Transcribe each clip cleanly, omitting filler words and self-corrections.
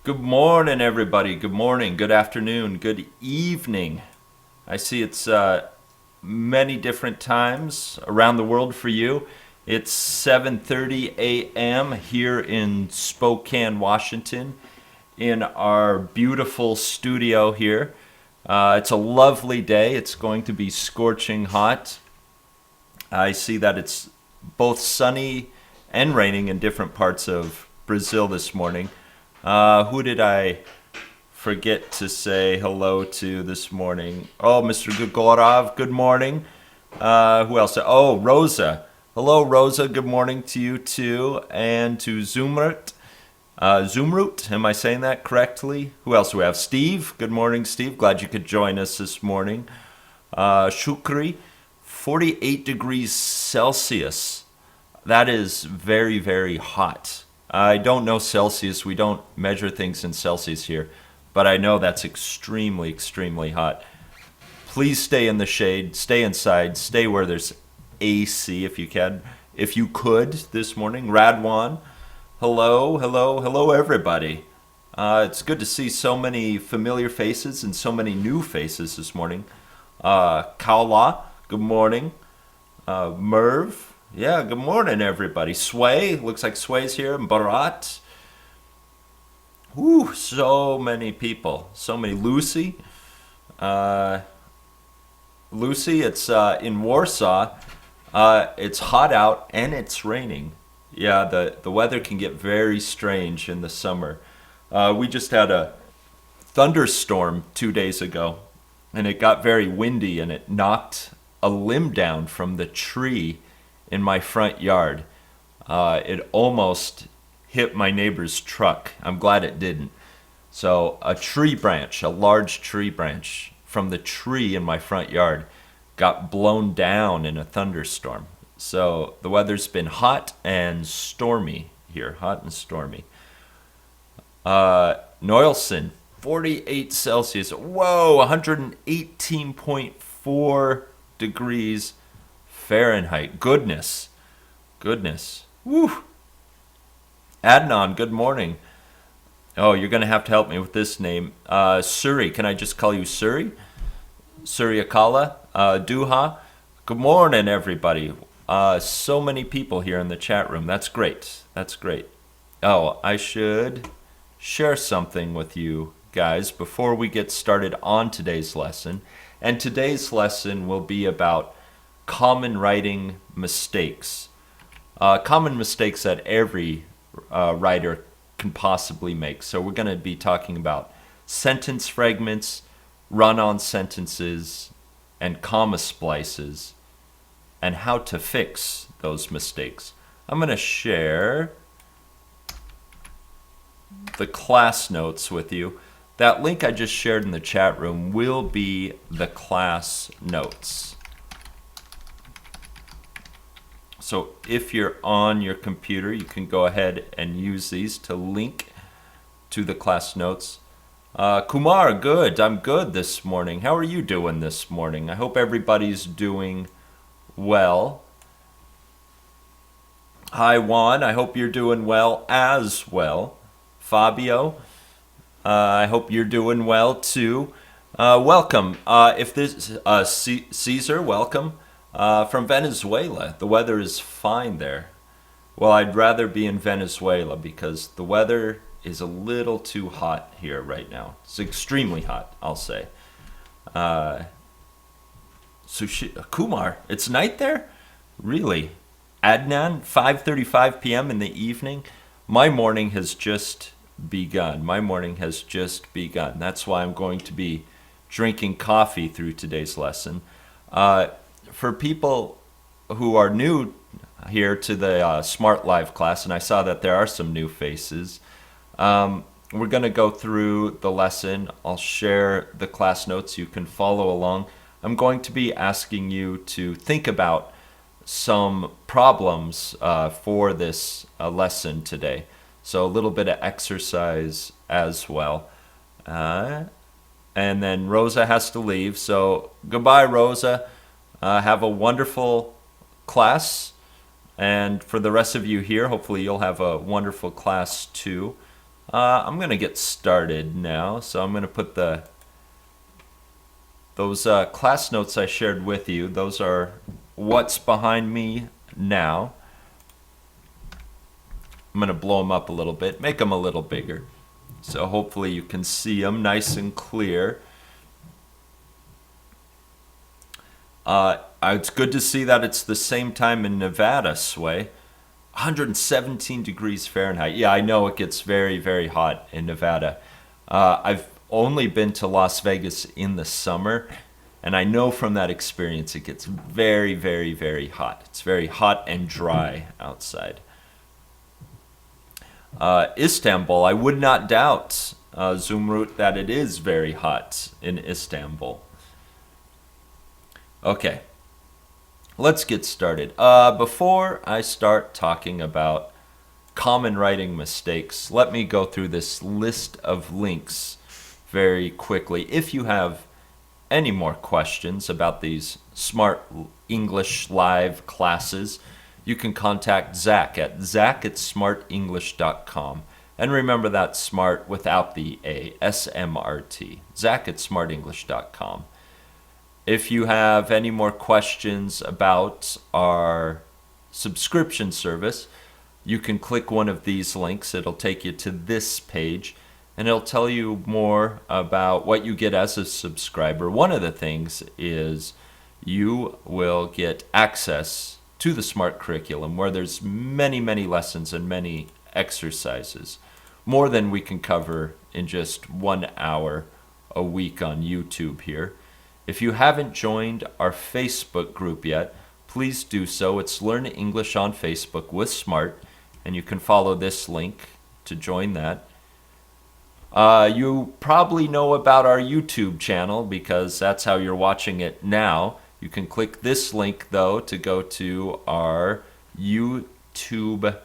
Good morning, everybody. Good morning, good afternoon, good evening. I see it's many different times around the world for you. It's 7:30 a.m. here in Spokane, Washington, in our beautiful studio here. It's a lovely day. It's going to be scorching hot. I see that it's both sunny and raining in different parts of Brazil this morning. Who did I forget to say hello to this morning? Oh, Mr. Gugorov, good morning. Who else? Oh, Rosa. Hello, Rosa. Good morning to you too. And to Smrt. Zumrut, am I saying that correctly? Who else do we have? Steve. Good morning, Steve. Glad you could join us this morning. Shukri, 48 degrees Celsius. That is very, very hot. I don't know Celsius. We don't measure things in Celsius here. But I know that's extremely, extremely hot. Please stay in the shade. Stay inside. Stay where there's AC if you can. If you could this morning. Radwan. Hello, hello, hello, everybody. It's good to see so many familiar faces and so many new faces this morning. Kaula, good morning. Merv, yeah, good morning, everybody. Sway, looks like Sway's here. Barat. Whew, so many people. So many. Lucy. Lucy, it's in Warsaw. It's hot out and it's raining. Yeah, the weather can get very strange in the summer. We just had a thunderstorm 2 days ago, and it got very windy, and it knocked a limb down from the tree in my front yard. It almost hit my neighbor's truck. I'm glad it didn't. So a tree branch, a large tree branch from the tree in my front yard got blown down in a thunderstorm. So the weather's been hot and stormy here, hot and stormy. Noilson, 48 Celsius. Whoa, 118.4 degrees Fahrenheit. Goodness. Goodness. Woo. Adnan, good morning. Oh, you're going to have to help me with this name. Suri, can I just call you Suri? Suryakala. Duha. Good morning, everybody. So many people here in the chat room. That's great. That's great. Oh, I should share something with you guys before we get started on today's lesson. And today's lesson will be about common writing mistakes. Common mistakes that every writer can possibly make. So we're going to be talking about sentence fragments, run-on sentences, and comma splices, and how to fix those mistakes. I'm going to share the class notes with you. That link I just shared in the chat room will be the class notes. So if you're on your computer, you can go ahead and use these to link to the class notes. Kumar, good. I'm good this morning. How are you doing this morning? I hope everybody's doing well. Hi, Juan. I hope you're doing well as well. Fabio, I hope you're doing well too. Welcome. If this Caesar, welcome. From Venezuela. The weather is fine there. Well, I'd rather be in Venezuela because the weather is a little too hot here right now. It's extremely hot, I'll say. Kumar, it's night there? Really? Adnan, 5:35 p.m. in the evening? My morning has just begun. My morning has just begun. That's why I'm going to be drinking coffee through today's lesson. For people who are new here to the Smrt Live class, and I saw that there are some new faces, we're going to go through the lesson. I'll share the class notes. You can follow along. I'm going to be asking you to think about some problems for this lesson today. So a little bit of exercise as well. And then Rosa has to leave. So goodbye, Rosa. Have a wonderful class. And for the rest of you here, hopefully you'll have a wonderful class too. I'm going to get started now. So I'm going to put those class notes I shared with you. Those are what's behind me now. I'm going to blow them up a little bit, make them a little bigger. So hopefully you can see them nice and clear. It's good to see that it's the same time in Nevada, Sway. 117 degrees Fahrenheit. Yeah, I know it gets very, very hot in Nevada. I've only been to Las Vegas in the summer, and I know from that experience it gets very, very, very hot. It's very hot and dry outside. Istanbul, I would not doubt, Smrt, that it is very hot in Istanbul. Okay, let's get started. Before I start talking about common writing mistakes, let me go through this list of links very quickly. If you have any more questions about these Smrt English live classes, you can contact Zach at smartenglish.com. And remember that Smrt without the A, S-M-R-T, Zach at smartenglish.com. If you have any more questions about our subscription service, you can click one of these links. It'll take you to this page, and it'll tell you more about what you get as a subscriber. One of the things is you will get access to the Smrt curriculum, where there's many, many lessons and many exercises, more than we can cover in just 1 hour a week on YouTube here. If you haven't joined our Facebook group yet, please do so. It's Learn English on Facebook with Smrt, and you can follow this link to join that. You probably know about our YouTube channel because that's how you're watching it now. You can click this link, though, to go to our YouTube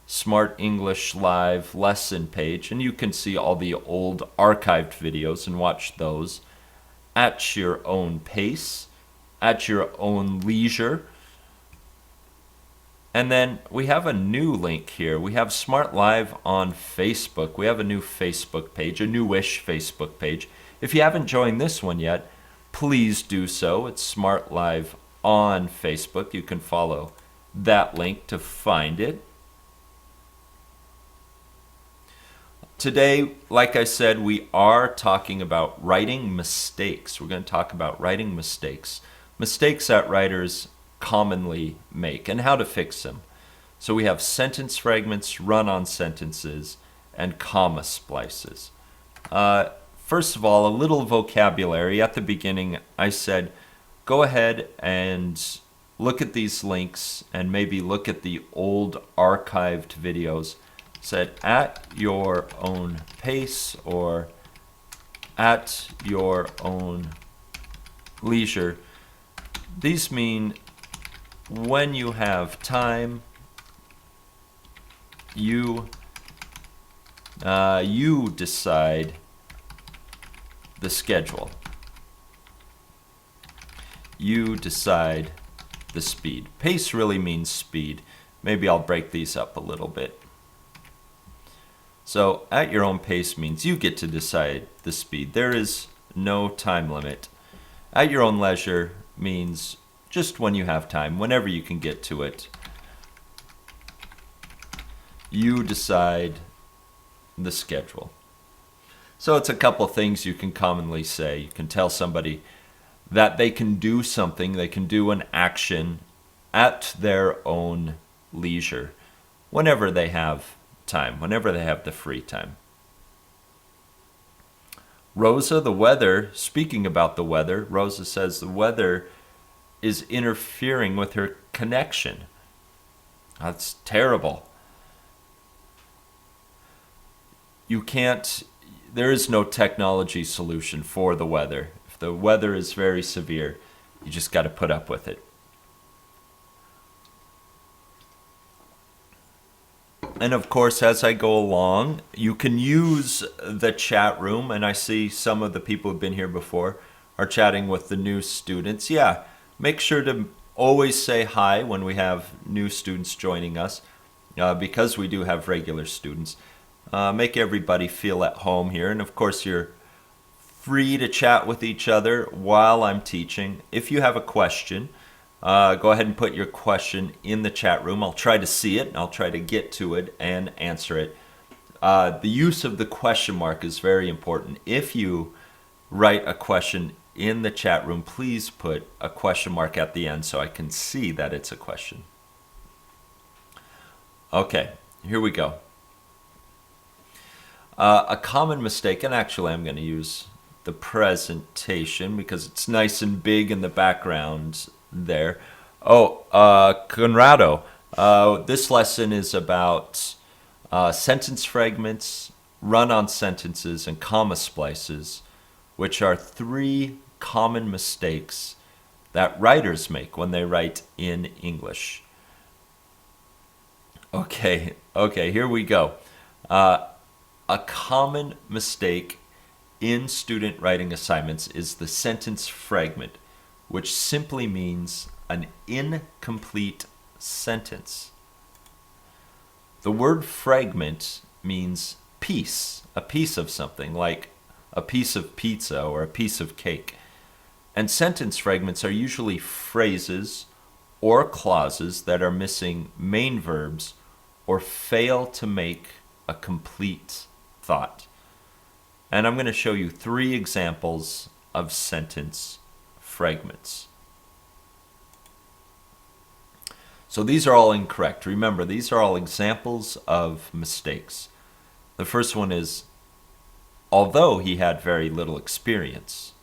Smrt English Live lesson page, and you can see all the old archived videos and watch those at your own pace, at your own leisure. And then we have a new link here. We have Smrt Live on Facebook. We have a new Facebook page, a newish Facebook page. If you haven't joined this one yet, please do so. It's Smrt Live on Facebook. You can follow that link to find it. Today, like I said, we are talking about writing mistakes. We're going to talk about writing mistakes. Mistakes that writers commonly make and how to fix them. So we have sentence fragments, run-on sentences, and comma splices. First of all, a little vocabulary. At the beginning, I said, go ahead and look at these links and maybe look at the old archived videos. Said at your own pace or at your own leisure. These mean when you have time, you decide the schedule. You decide the speed. Pace really means speed. Maybe I'll break these up a little bit. So at your own pace means you get to decide the speed. There is no time limit. At your own leisure means just when you have time, whenever you can get to it. You decide the schedule. So it's a couple things you can commonly say. You can tell somebody that they can do something, they can do an action at their own leisure, whenever they have time, whenever they have the free time. Rosa, the weather, speaking about the weather, Rosa says the weather is interfering with her connection. That's terrible. There is no technology solution for the weather. If the weather is very severe, you just got to put up with it. And of course, as I go along, you can use the chat room, and I see some of the people who've been here before are chatting with the new students. Yeah, make sure to always say hi when we have new students joining us, because we do have regular students. Make everybody feel at home here. And of course, you're free to chat with each other while I'm teaching. If you have a question, go ahead and put your question in the chat room. I'll try to see it, and I'll try to get to it and answer it. The use of the question mark is very important. If you write a question in the chat room, please put a question mark at the end so I can see that it's a question. Okay, here we go. A common mistake, and actually I'm going to use the presentation because it's nice and big in the background there. Conrado, this lesson is about sentence fragments, run-on sentences, and comma splices, which are 3 common mistakes that writers make when they write in English. Okay, here we go. A common mistake in student writing assignments is the sentence fragment, which simply means an incomplete sentence. The word fragment means piece, a piece of something, like a piece of pizza or a piece of cake. And sentence fragments are usually phrases or clauses that are missing main verbs or fail to make a complete thought. And I'm going to show you 3 examples of sentence fragments. So these are all incorrect. Remember, these are all examples of mistakes. The first one is, although he had very little experience.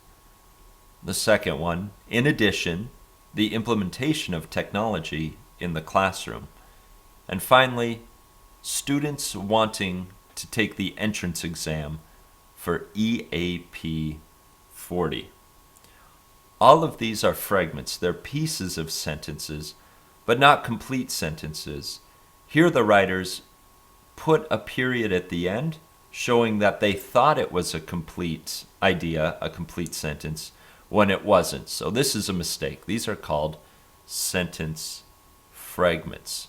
The second one, in addition, the implementation of technology in the classroom. And finally, students wanting to take the entrance exam for EAP 40. All of these are fragments. They're pieces of sentences, but not complete sentences. Here the writers put a period at the end, showing that they thought it was a complete idea, a complete sentence, when it wasn't. So this is a mistake. These are called sentence fragments.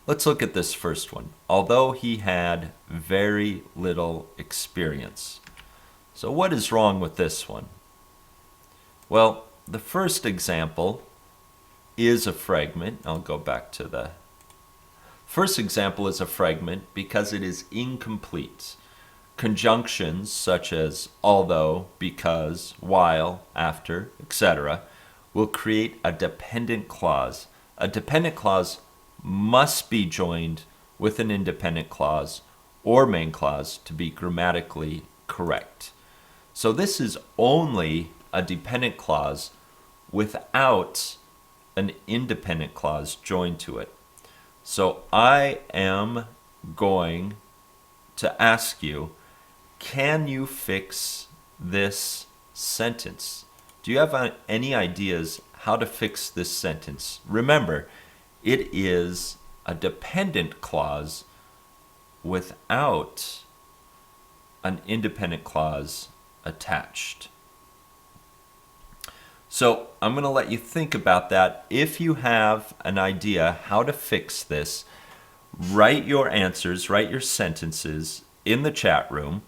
Let's look at this first one. Although he had very little experience. So what is wrong with this one? Well, the first example is a fragment. I'll go back to the first example is a fragment because it is incomplete. Conjunctions such as although, because, while, after, etc. will create a dependent clause. A dependent clause must be joined with an independent clause or main clause to be grammatically correct. So this is only a dependent clause without an independent clause joined to it. So I am going to ask you, can you fix this sentence? Do you have any ideas how to fix this sentence? Remember, it is a dependent clause without an independent clause attached. So I'm going to let you think about that. If you have an idea how to fix this, write your answers, write your sentences in the chat room,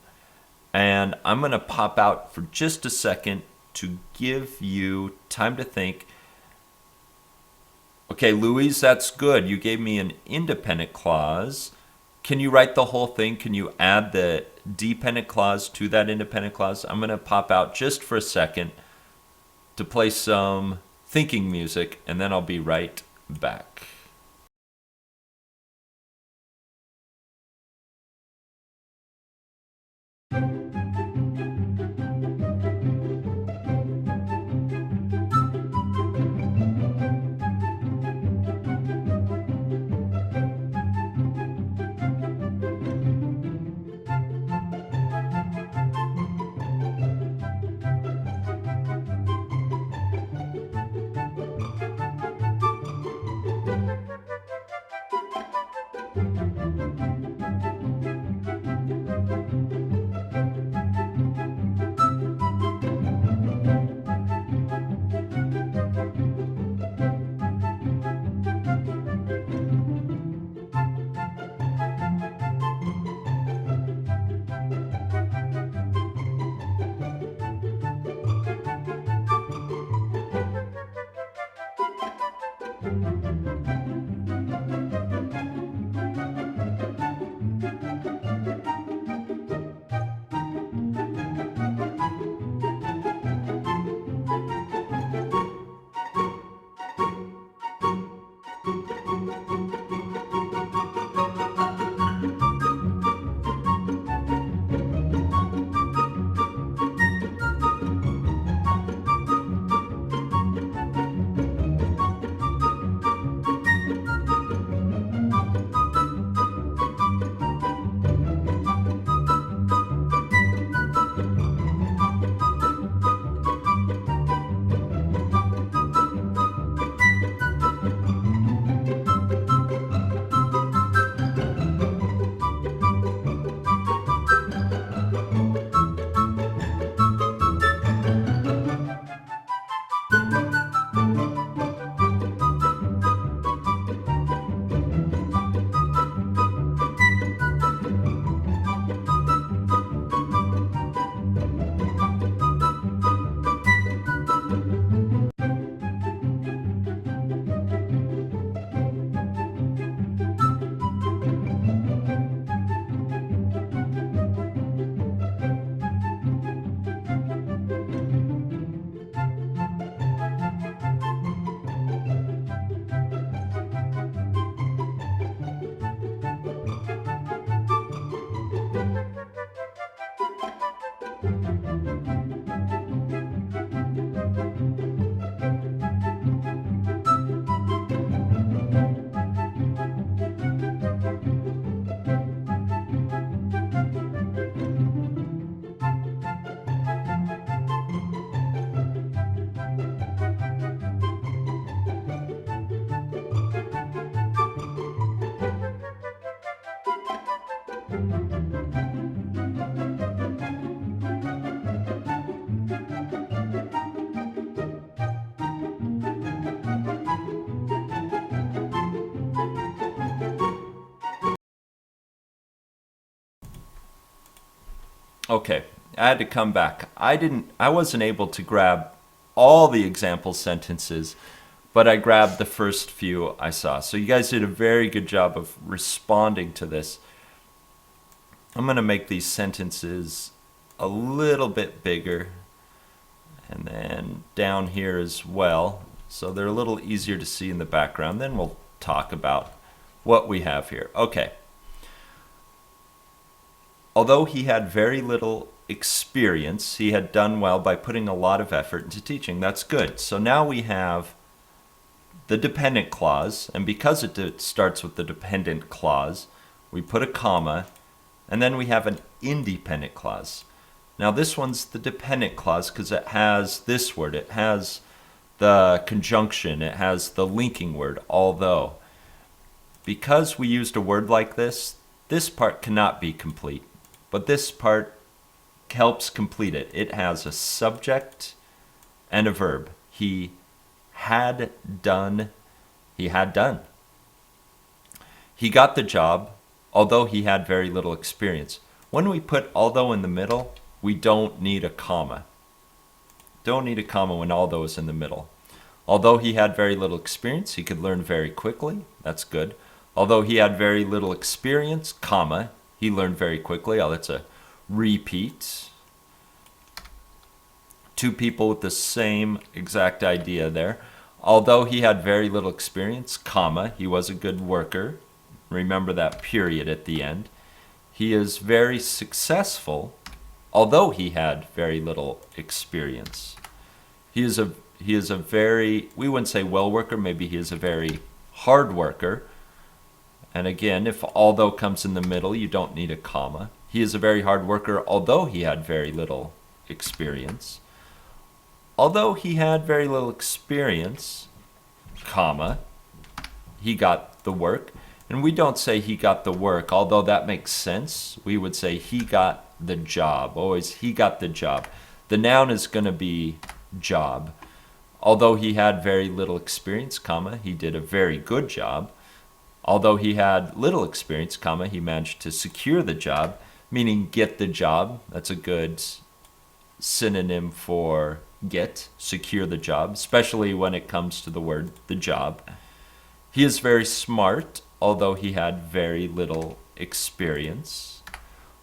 and I'm going to pop out for just a second to give you time to think. Okay, Louise, that's good. You gave me an independent clause. Can you write the whole thing? Can you add the dependent clause to that independent clause? I'm going to pop out just for a second to play some thinking music, and then I'll be right back. Okay, I had to come back. I wasn't able to grab all the example sentences, but I grabbed the first few I saw. So you guys did a very good job of responding to this. I'm going to make these sentences a little bit bigger, and then down here as well, so they're a little easier to see in the background. Then we'll talk about what we have here. Okay. Although he had very little experience, he had done well by putting a lot of effort into teaching. That's good. So now we have the dependent clause, and because it starts with the dependent clause, we put a comma, and then we have an independent clause. Now this one's the dependent clause because it has this word. It has the conjunction. It has the linking word, although. Because we used a word like this, this part cannot be complete. But this part helps complete it. It has a subject and a verb. He had done. He had done. He got the job, although he had very little experience. When we put although in the middle, we don't need a comma. Don't need a comma when although is in the middle. Although he had very little experience, he could learn very quickly. That's good. Although he had very little experience, comma, he learned very quickly. Oh, that's a repeat. Two people with the same exact idea there. Although he had very little experience, comma, he was a good worker. Remember that period at the end. He is very successful, although he had very little experience. He is a very, we wouldn't say well worker, maybe he is a very hard worker. And again, if although comes in the middle, you don't need a comma. He is a very hard worker, although he had very little experience. Although he had very little experience, comma, he got the work. And we don't say he got the work, although that makes sense. We would say he got the job. Always, he got the job. The noun is going to be job. Although he had very little experience, comma, he did a very good job. Although he had little experience, comma, he managed to secure the job, meaning get the job. That's a good synonym for get, secure the job, especially when it comes to the word the job. He is very smart, although he had very little experience.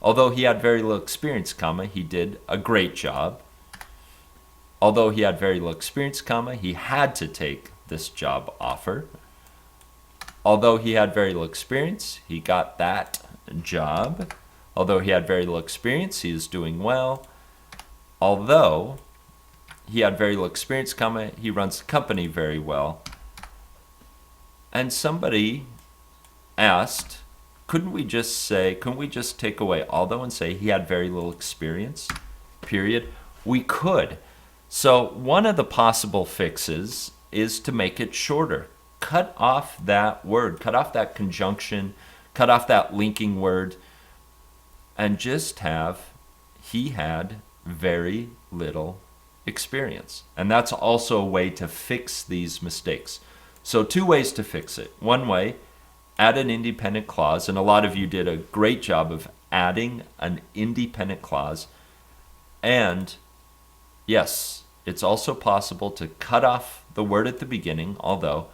Although he had very little experience, comma, he did a great job. Although he had very little experience, comma, he had to take this job offer. Although he had very little experience, he got that job. Although he had very little experience, he is doing well. Although he had very little experience, comma, he runs the company very well. And somebody asked, couldn't we just take away although and say he had very little experience, period? We could. So one of the possible fixes is to make it shorter. Cut off that word, cut off that conjunction, cut off that linking word, and just have he had very little experience. And that's also a way to fix these mistakes. So two ways to fix it. One way, add an independent clause, and a lot of you did a great job of adding an independent clause. And yes, it's also possible to cut off the word at the beginning, although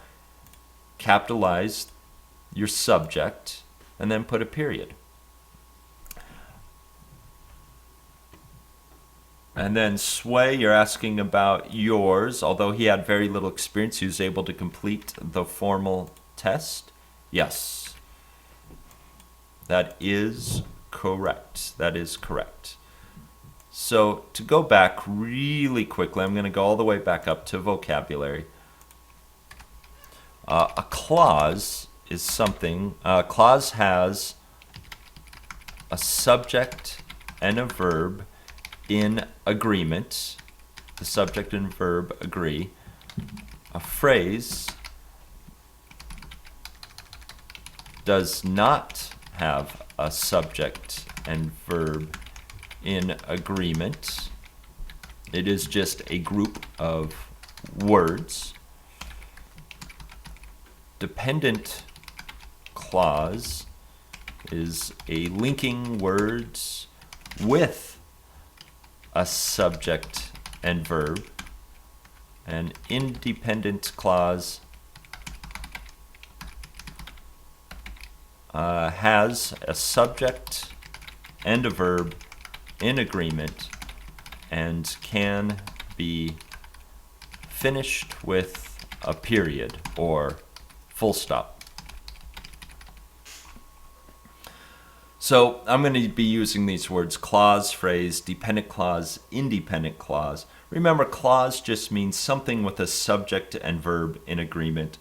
capitalize your subject and then put a period. And then Sway, you're asking about yours. Although he had very little experience, he was able to complete the formal test. Yes, that is correct. That is correct. So to go back really quickly, I'm going to go all the way back up to vocabulary. A clause is something, a clause has a subject and a verb in agreement. The subject and verb agree. A phrase does not have a subject and verb in agreement. It is just a group of words. Dependent clause is a linking words with a subject and verb. An independent clause has a subject and a verb in agreement and can be finished with a period or full stop. So I'm going to be using these words: clause, phrase, dependent clause, independent clause. Remember, clause just means something with a subject and verb in agreement.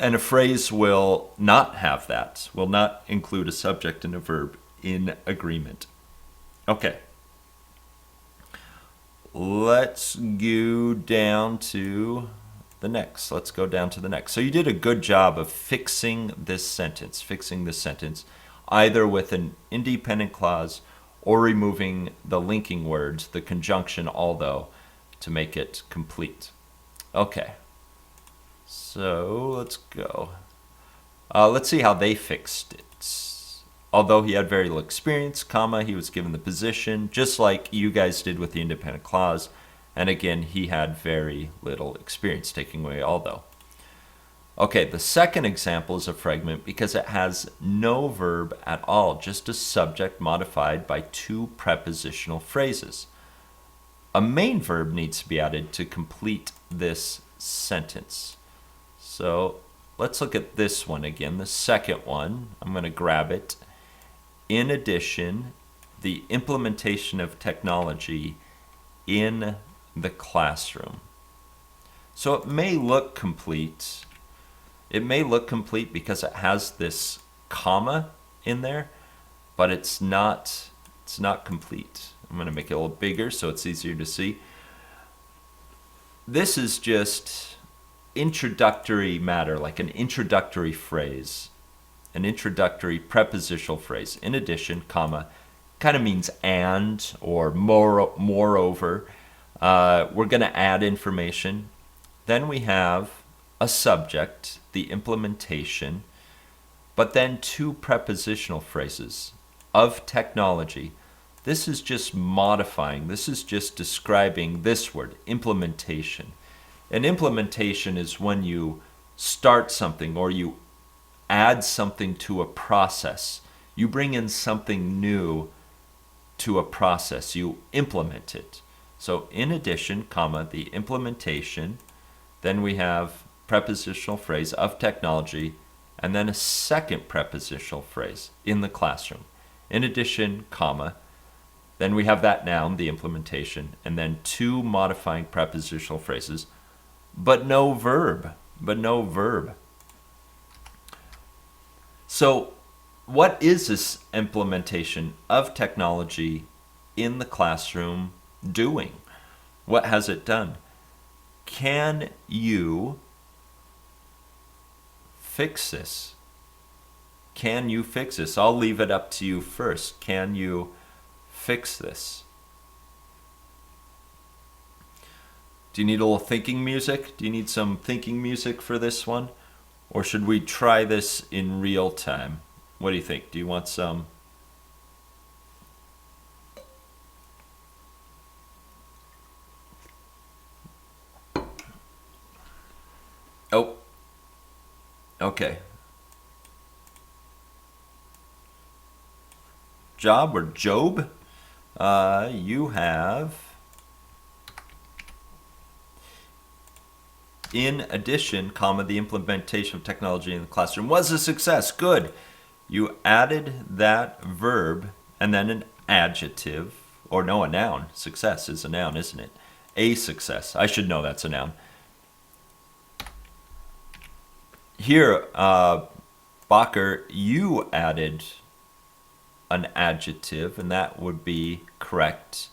And a phrase will not have that, will not include a subject and a verb in agreement. Okay. Let's go down to the next. Let's go down to the next. So you did a good job of fixing this sentence, either with an independent clause or removing the linking words, the conjunction although, to make it complete. Okay. So let's go. Let's see how they fixed it. Although he had very little experience, comma, he was given the position, just like you guys did with the independent clause. And again, he had very little experience, taking away although. Okay, the second example is a fragment because it has no verb at all, just a subject modified by two prepositional phrases. A main verb needs to be added to complete this sentence. So let's look at this one again, the second one. I'm going to grab it. In addition, the implementation of technology in the classroom. So it may look complete. It may look complete because it has this comma in there, but it's not complete. I'm going to make it a little bigger so it's easier to see. This is just introductory matter, like an introductory phrase, an introductory prepositional phrase. In addition, comma, kind of means and or moreover. We're going to add information. Then we have a subject, the implementation, but then two prepositional phrases of technology. This is just modifying. This is just describing this word, implementation. An implementation is when you start something or you add something to a process. You bring in something new to a process. You implement it. So in addition, comma, the implementation, then we have prepositional phrase of technology, and then a second prepositional phrase in the classroom. In addition, comma, then we have that noun, the implementation, and then two modifying prepositional phrases, but no verb. So what is this implementation of technology in the classroom doing? What has it done? Can you fix this? Can you fix this? I'll leave it up to you first. Can you fix this? Do you need a little thinking music? Do you need some thinking music for this one? Or should we try this in real time? What do you think? Do you want some? Oh, okay. Job or Job, you have, in addition, comma, the implementation of technology in the classroom was a success. Good. You added that verb and then an adjective, or no, a noun. Success is a noun, isn't it? A success. I should know that's a noun. Here, Bacher, you added an adjective, and that would be correct.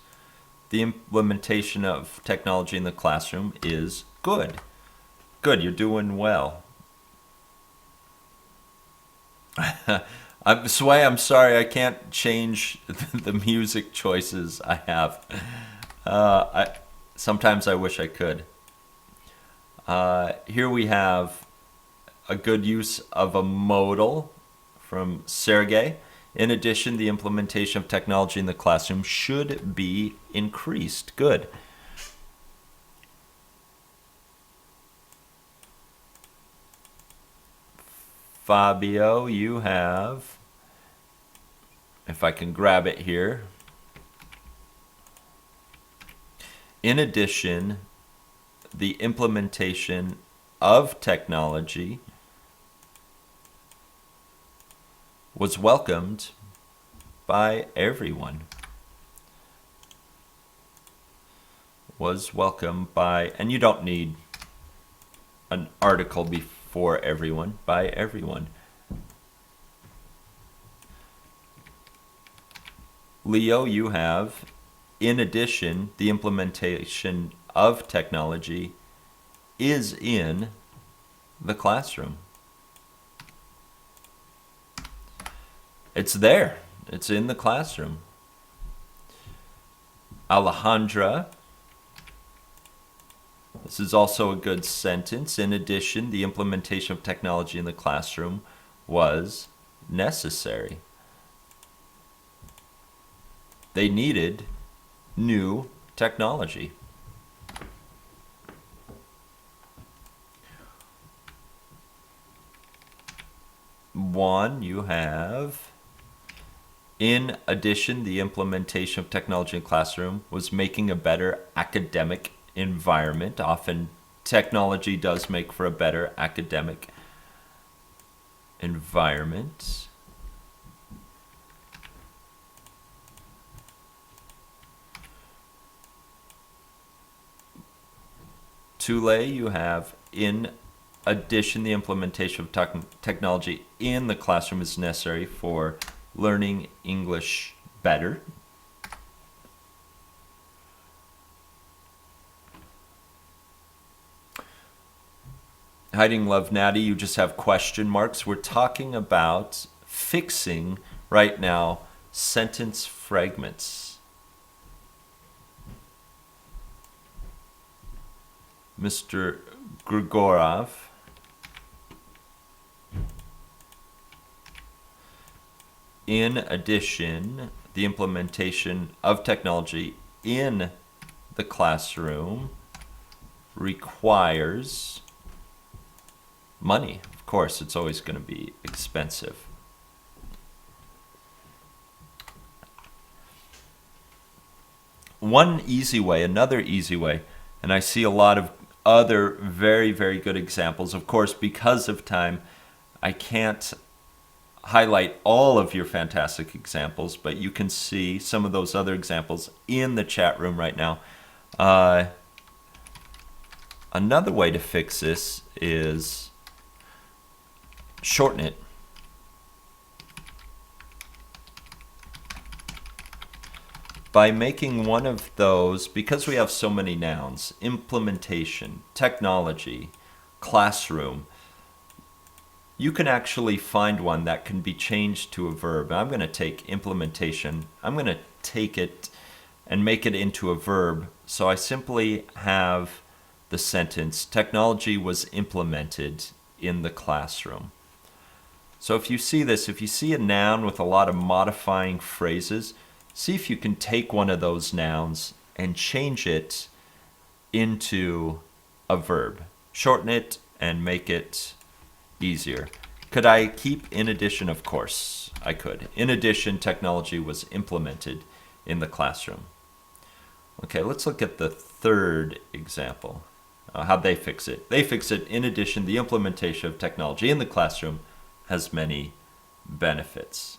The implementation of technology in the classroom is good. Good, you're doing well. Sway, I'm sorry, I can't change the music choices I have. Sometimes I wish I could. Here we have a good use of a modal from Sergey. In addition, the implementation of technology in the classroom should be increased. Good. Fabio, you have, if I can grab it here. In addition, the implementation of technology was welcomed by everyone. Was welcomed by, and you don't need an article before everyone, by everyone. Leo, you have, in addition, the implementation of technology is in the classroom. It's there. It's in the classroom. Alejandra, this is also a good sentence. In addition, the implementation of technology in the classroom was necessary. They needed new technology. One, you have, in addition, the implementation of technology in the classroom was making a better academic environment. Often technology does make for a better academic environment. Tule, you have, in addition, the implementation of technology in the classroom is necessary for learning English better. Hiding Love Natty, you just have question marks. We're talking about fixing right now sentence fragments. Mr. Grigorov, in addition, the implementation of technology in the classroom requires money. Of course, it's always going to be expensive. One easy way, another easy way, and I see a lot of other very, very good examples. Of course, because of time, I can't highlight all of your fantastic examples, but you can see some of those other examples in the chat room right now. Another way to fix this is shorten it. By making one of those, because we have so many nouns, implementation, technology, classroom, you can actually find one that can be changed to a verb. I'm going to take implementation, I'm going to take it and make it into a verb. So I simply have the sentence, technology was implemented in the classroom. So if you see this, if you see a noun with a lot of modifying phrases, see if you can take one of those nouns and change it into a verb. Shorten it and make it easier. Could I keep in addition? Of course, I could. In addition, technology was implemented in the classroom. Okay, let's look at the third example. How'd they fix it? They fix it, in addition, the implementation of technology in the classroom has many benefits.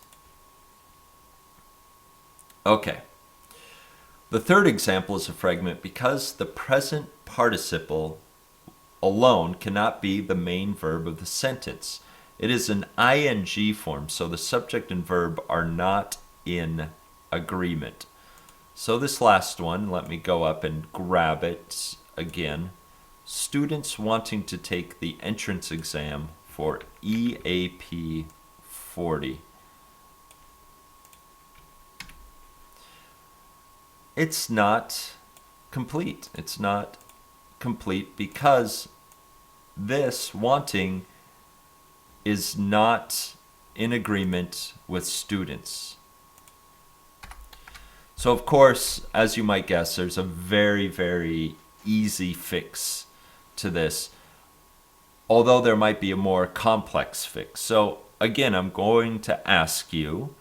Okay. The third example is a fragment because the present participle alone cannot be the main verb of the sentence. It is an ing form, so the subject and verb are not in agreement. So this last one, let me go up and grab it again. Students wanting to take the entrance exam for EAP 40. it's not complete. It's not complete because this wanting is not in agreement with students. So of course, as you might guess, there's a very, very easy fix to this, although there might be a more complex fix. So again, I'm going to ask you,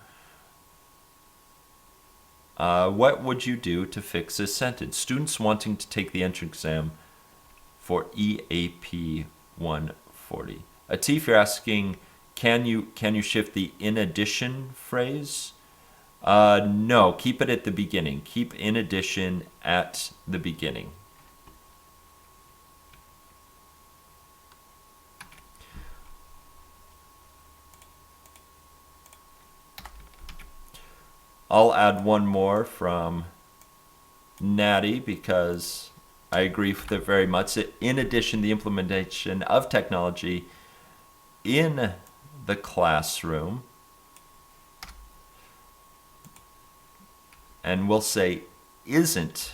what would you do to fix this sentence? Students wanting to take the entrance exam for EAP 140. Atif, you're asking, can you shift the in addition phrase? No, keep it at the beginning. Keep in addition at the beginning. I'll add one more from Natty because I agree with it very much. In addition, the implementation of technology in the classroom, and we'll say isn't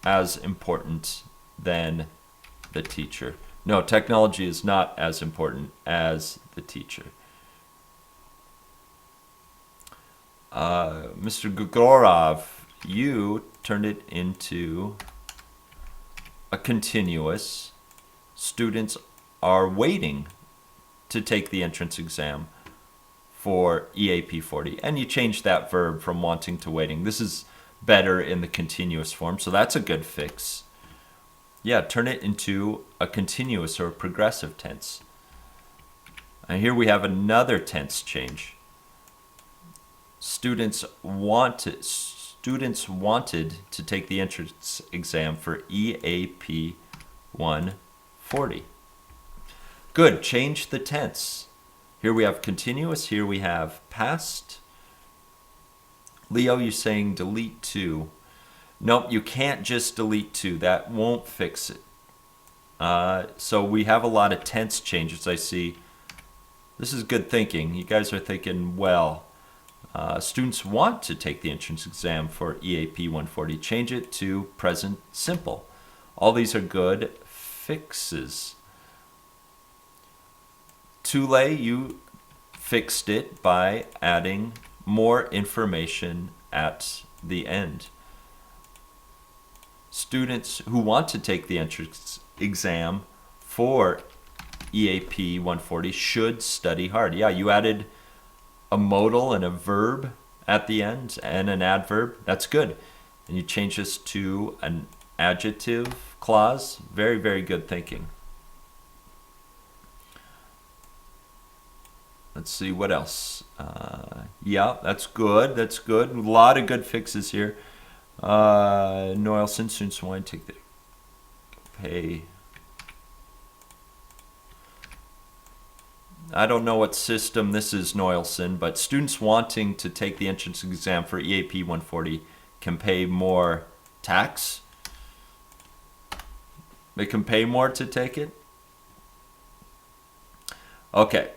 as important than the teacher. No, technology is not as important as the teacher. Mr. Gugorov, you turned it into a continuous. Students are waiting to take the entrance exam for EAP 40, and you changed that verb from wanting to waiting. This is better in the continuous form, so that's a good fix. Yeah, turn it into a continuous or progressive tense. And here we have another tense change. Students wanted to take the entrance exam for EAP 140. Good, change the tense. Here we have continuous, here we have past. Leo, you're saying delete 2. Nope, you can't just delete 2. That won't fix it. So we have a lot of tense changes, I see. This is good thinking. You guys are thinking well. Students want to take the entrance exam for EAP 140. Change it to present simple. All these are good fixes. Tule, you fixed it by adding more information at the end. Students who want to take the entrance exam for EAP 140 should study hard. Yeah, you added a modal and a verb at the end and an adverb. That's good. And you change this to an adjective clause. Very, very good thinking. Let's see what else. Yeah, that's good. That's good. A lot of good fixes here. Noelson, students want to take the pay. I don't know what system this is, Noelson, but students wanting to take the entrance exam for EAP 140 can pay more tax. They can pay more to take it. Okay,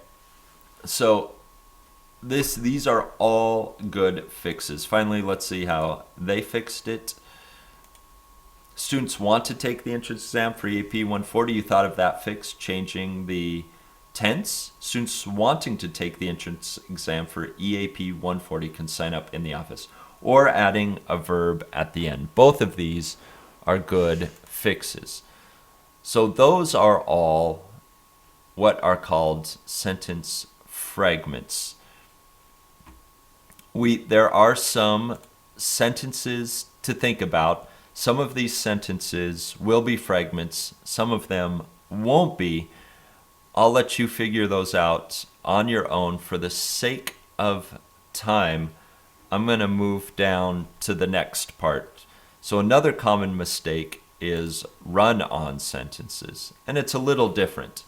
so these are all good fixes. Finally, let's see how they fixed it. Students want to take the entrance exam for EAP 140. You thought of that fix, changing the tense. Students wanting to take the entrance exam for EAP 140 can sign up in the office, or adding a verb at the end. Both of these are good fixes. So those are all what are called sentence fragments. There are some sentences to think about. Some of these sentences will be fragments, some of them won't be. I'll let you figure those out on your own. For the sake of time, I'm going to move down to the next part. So another common mistake is run-on sentences, and it's a little different.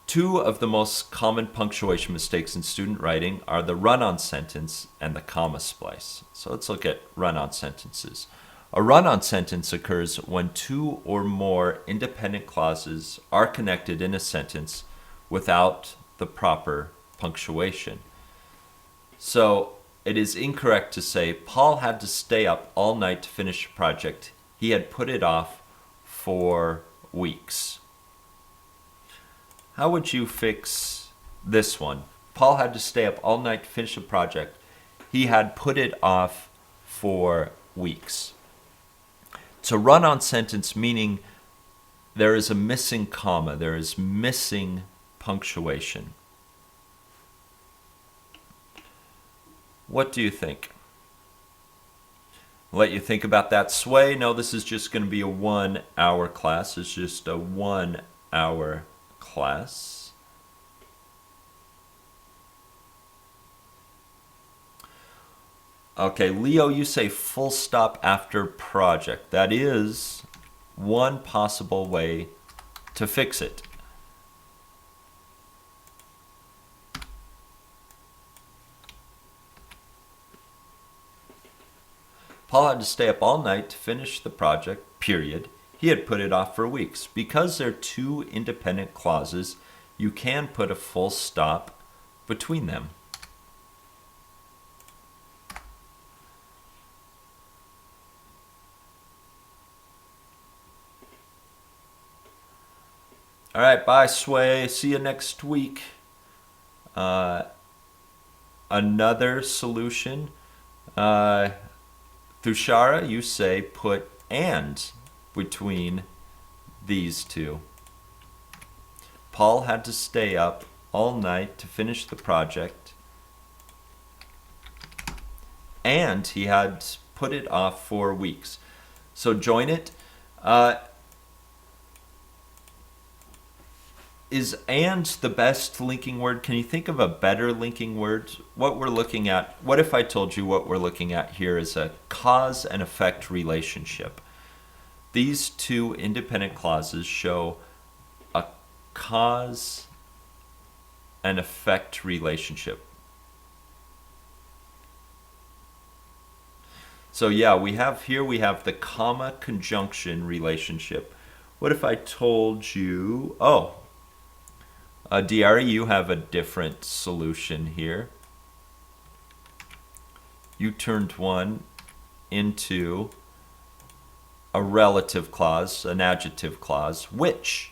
Two of the most common punctuation mistakes in student writing are the run-on sentence and the comma splice. So let's look at run-on sentences. A run-on sentence occurs when two or more independent clauses are connected in a sentence without the proper punctuation. So it is incorrect to say Paul had to stay up all night to finish a project. He had put it off for weeks. How would you fix this one? Paul had to stay up all night to finish a project. He had put it off for weeks. It's a run-on sentence, meaning there is a missing comma, there is missing punctuation. What do you think? I'll let you think about that. Sway, no, this is just going to be a 1 hour class. It's just a 1 hour class. Okay, Leo, you say full stop after project. That is one possible way to fix it. Paul had to stay up all night to finish the project, period. He had put it off for weeks. Because they're two independent clauses, you can put a full stop between them. All right, bye, Sway. See you next week. Another solution. Thushara, you say put and between these two. Paul had to stay up all night to finish the project, and he had put it off for weeks. So join it. Is and the best linking word? Can you think of a better linking word? What we're looking at, what if I told you what we're looking at here is a cause and effect relationship? These two independent clauses show a cause and effect relationship. So yeah, we have the comma conjunction relationship. What if I told you, Diari, you have a different solution here. You turned one into a relative clause, an adjective clause, which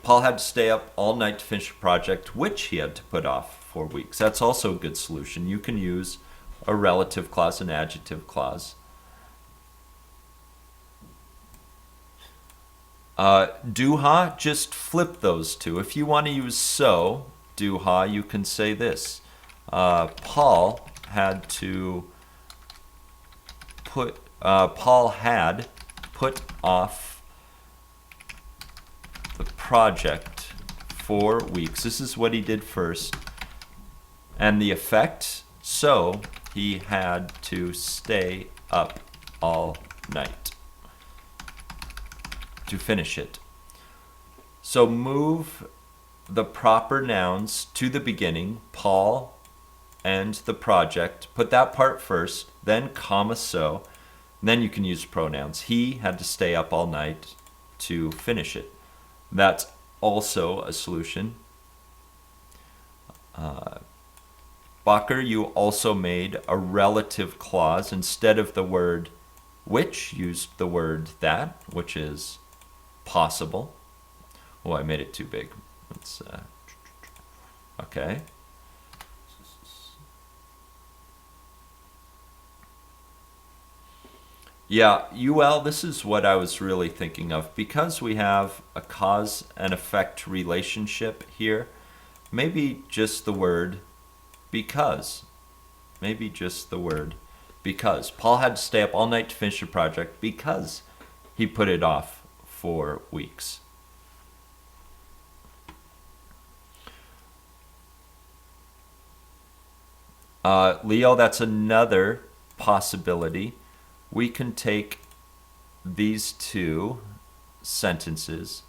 Paul had to stay up all night to finish a project, which he had to put off for weeks. That's also a good solution. You can use a relative clause, an adjective clause. Duha, just flip those two. If you want to use so, Duha, you can say this. Paul had put off the project for weeks. This is what he did first. And the effect, so he had to stay up all night to finish it. So move the proper nouns to the beginning, Paul and the project. Put that part first, then comma so. Then you can use pronouns. He had to stay up all night to finish it. That's also a solution. Bacher, you also made a relative clause. Instead of the word which, used the word that, which is possible. Oh, I made it too big. Let's, okay. Yeah, UL, this is what I was really thinking of. Because we have a cause and effect relationship here, maybe just the word because. Maybe just the word because. Paul had to stay up all night to finish the project because he put it off for weeks. Leo, that's another possibility. We can take these two sentences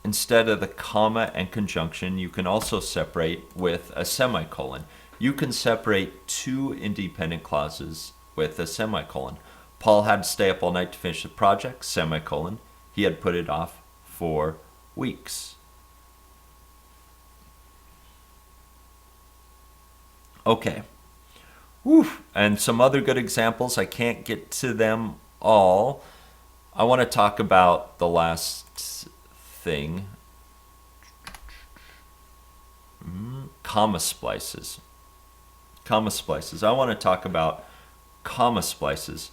instead of the comma and conjunction. You can also separate with a semicolon. You can separate two independent clauses with a semicolon. Paul had to stay up all night to finish the project, semicolon. He had put it off for weeks. Okay. Whew. And some other good examples. I can't get to them all. I want to talk about the last thing. Comma splices. Comma splices. I want to talk about comma splices.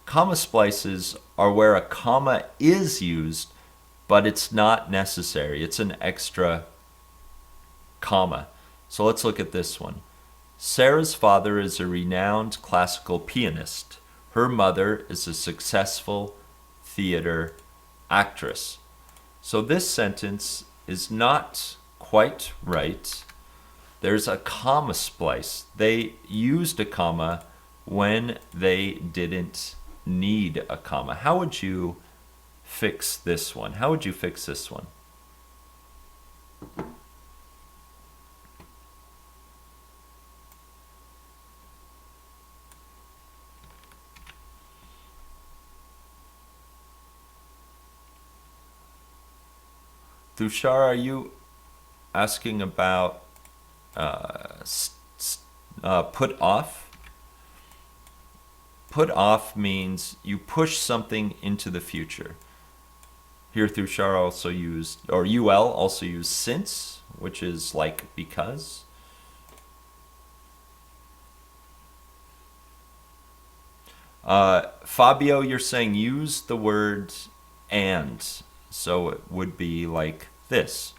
Comma splices are where a comma is used, but it's not necessary. It's an extra comma. So let's look at this one. Sarah's father is a renowned classical pianist. Her mother is a successful theater actress. So this sentence is not quite right. There's a comma splice. They used a comma when they didn't need a comma. How would you fix this one? How would you fix this one? Tushar, are you asking about put off? Put off means you push something into the future. Here Tushar also used, or UL also used since, which is like because. Fabio, you're saying use the word and. So it would be like this.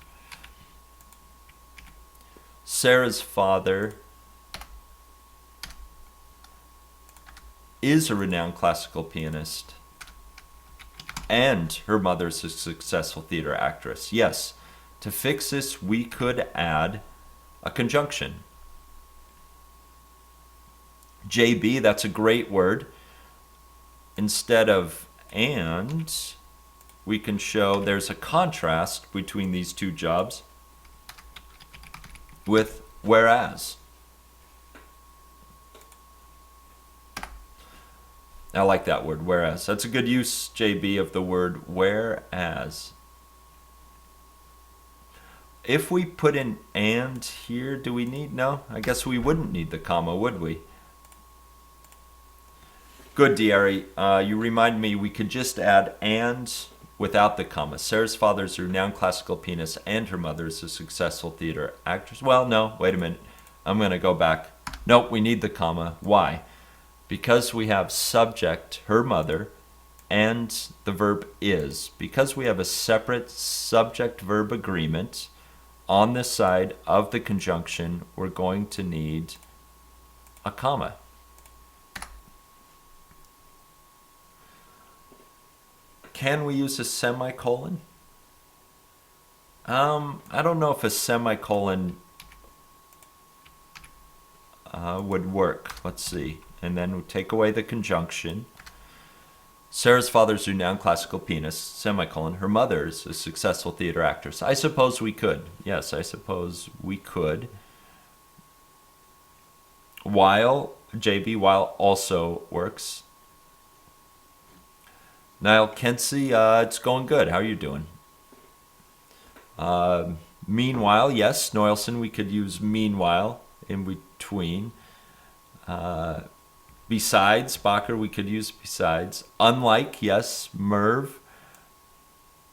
Sarah's father is a renowned classical pianist, and her mother's a successful theater actress. Yes, to fix this, we could add a conjunction. JB, that's a great word. Instead of and, we can show there's a contrast between these two jobs with whereas. I like that word, whereas. That's a good use, JB, of the word whereas. If we put in and here, do we need? No, I guess we wouldn't need the comma, would we? Good, Diary. You remind me we could just add and without the comma. Sarah's father is a renowned classical pianist and her mother is a successful theater actress. Well, no, wait a minute. I'm going to go back. Nope, we need the comma. Why? Because we have subject, her mother, and the verb is. Because we have a separate subject-verb agreement on this side of the conjunction, we're going to need a comma. Can we use a semicolon? I don't know if a semicolon would work. Let's see. And then we take away the conjunction. Sarah's father's a renowned classical pianist, semicolon. Her mother's a successful theater actress. I suppose we could. Yes, I suppose we could. While, JB, while also works. Niall Kensey, it's going good. How are you doing? Meanwhile, yes, Noilson, we could use meanwhile in between. Besides, Bacher, we could use besides. Unlike, yes, Merv.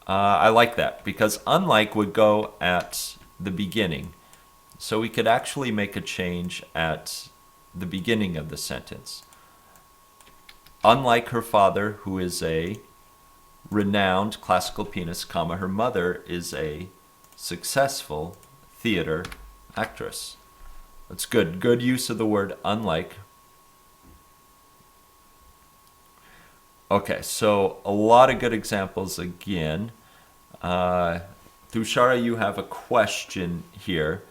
I like that because unlike would go at the beginning. So we could actually make a change at the beginning of the sentence. Unlike her father, who is a renowned classical pianist, comma, her mother is a successful theater actress. That's good. Good use of the word unlike. Okay, so a lot of good examples again. Tushara, you have a question here.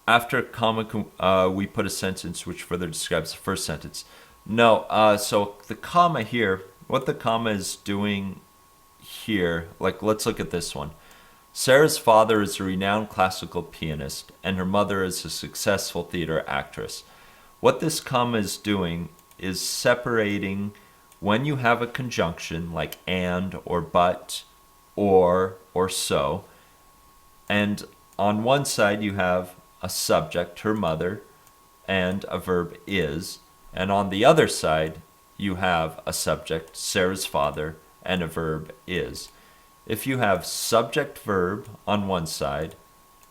After comma, we put a sentence which further describes the first sentence. No, so the comma here, what the comma is doing here, like let's look at this one. Sarah's father is a renowned classical pianist and her mother is a successful theater actress. What this comma is doing is separating when you have a conjunction like and or but or so, and on one side you have a subject, her mother, and a verb is. And on the other side, you have a subject, Sarah's father, and a verb is. If you have subject verb on one side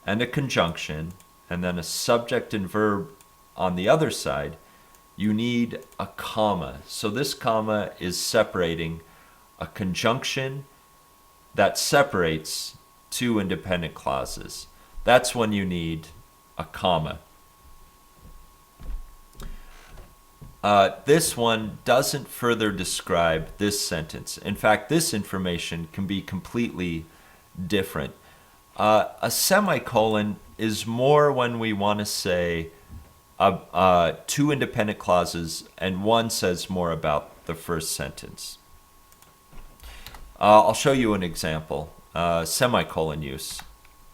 and a conjunction, and then a subject and verb on the other side, you need a comma. So this comma is separating a conjunction that separates two independent clauses. That's when you need a comma. This one doesn't further describe this sentence. In fact, this information can be completely different. A semicolon is more when we want to say two independent clauses and one says more about the first sentence. I'll show you an example. Semicolon use.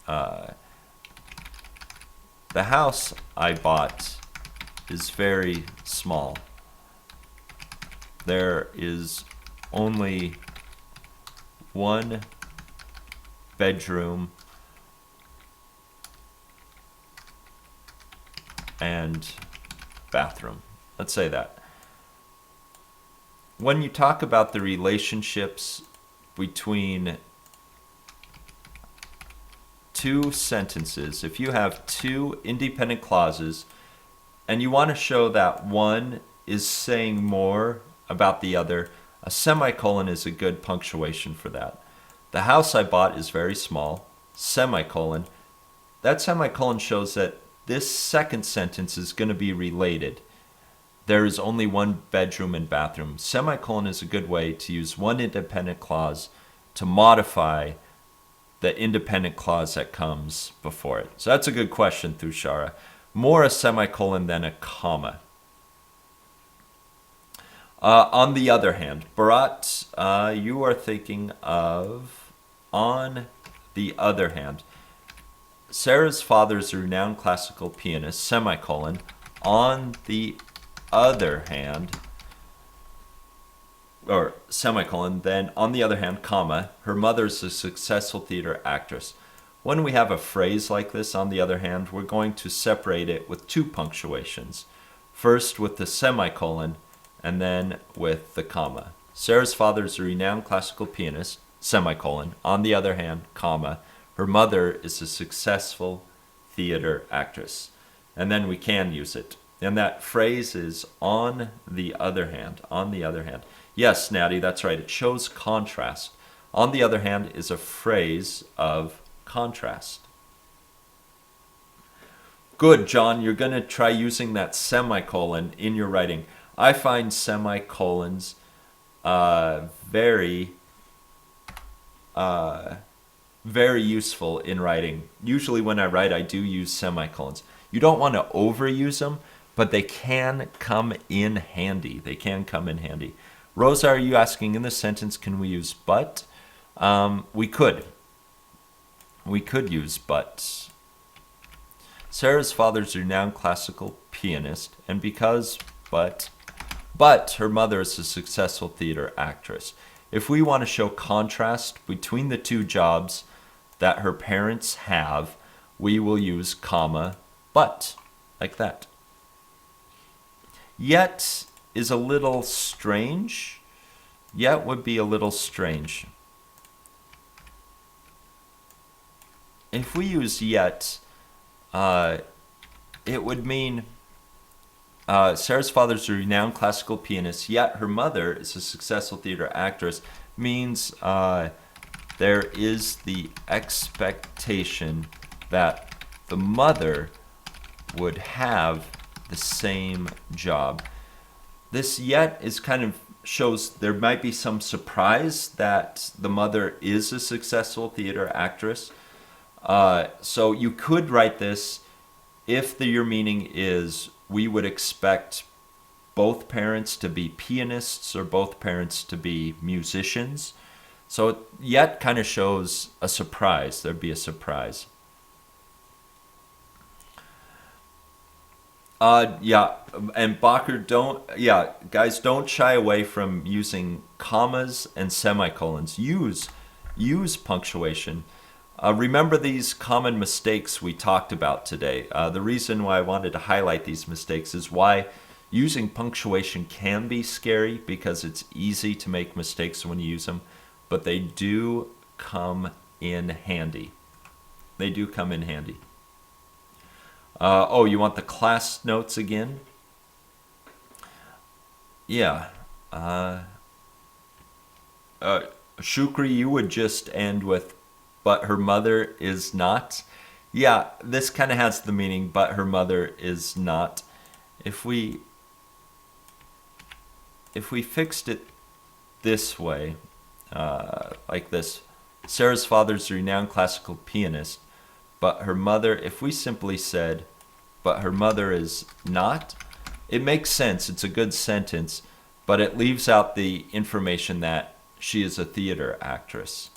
The house I bought is very small. There is only one bedroom and bathroom. Let's say that. When you talk about the relationships between two sentences, if you have two independent clauses and you want to show that one is saying more about the other, a semicolon is a good punctuation for that. The house I bought is very small, semicolon. That semicolon shows that this second sentence is going to be related. There is only one bedroom and bathroom. Semicolon is a good way to use one independent clause to modify the independent clause that comes before it. So that's a good question, Thushara. More a semicolon than a comma. On the other hand, Bharat, you are thinking of on the other hand. Sarah's father is a renowned classical pianist, semicolon. On the other hand, or semicolon, then on the other hand, comma, her mother is a successful theater actress. When we have a phrase like this, on the other hand, we're going to separate it with two punctuations. First with the semicolon, and then with the comma. Sarah's father is a renowned classical pianist, semicolon. On the other hand, comma, her mother is a successful theater actress. And then we can use it. And that phrase is on the other hand, on the other hand. Yes, Natty, that's right. It shows contrast. On the other hand is a phrase of contrast. Good, John. You're going to try using that semicolon in your writing. I find semicolons very useful in writing. Usually when I write, I do use semicolons. You don't want to overuse them, but they can come in handy. They can come in handy. Rosa, are you asking in this sentence, can we use but? We could. We could use but. Sarah's father's a renowned classical pianist, and because but her mother is a successful theater actress. If we want to show contrast between the two jobs that her parents have, we will use comma, but, like that. Yet is a little strange. Yet would be a little strange. If we use yet, it would mean Sarah's father's a renowned classical pianist, yet her mother is a successful theater actress, means there is the expectation that the mother would have the same job. This yet is kind of shows there might be some surprise that the mother is a successful theater actress. So you could write this if your meaning is we would expect both parents to be pianists or both parents to be musicians. So yet kind of shows a surprise. There'd be a surprise. And Bacher, guys, don't shy away from using commas and semicolons. Use punctuation. Remember these common mistakes we talked about today. The reason why I wanted to highlight these mistakes is why using punctuation can be scary, because it's easy to make mistakes when you use them, but they do come in handy. They do come in handy. Oh, you want the class notes again? Yeah. Shukri, you would just end with, but her mother is not. Yeah, this kind of has the meaning, but her mother is not. If we fixed it this way, like this, Sarah's father's a renowned classical pianist, but her mother, if we simply said, but her mother is not, it makes sense. It's a good sentence, but it leaves out the information that she is a theater actress.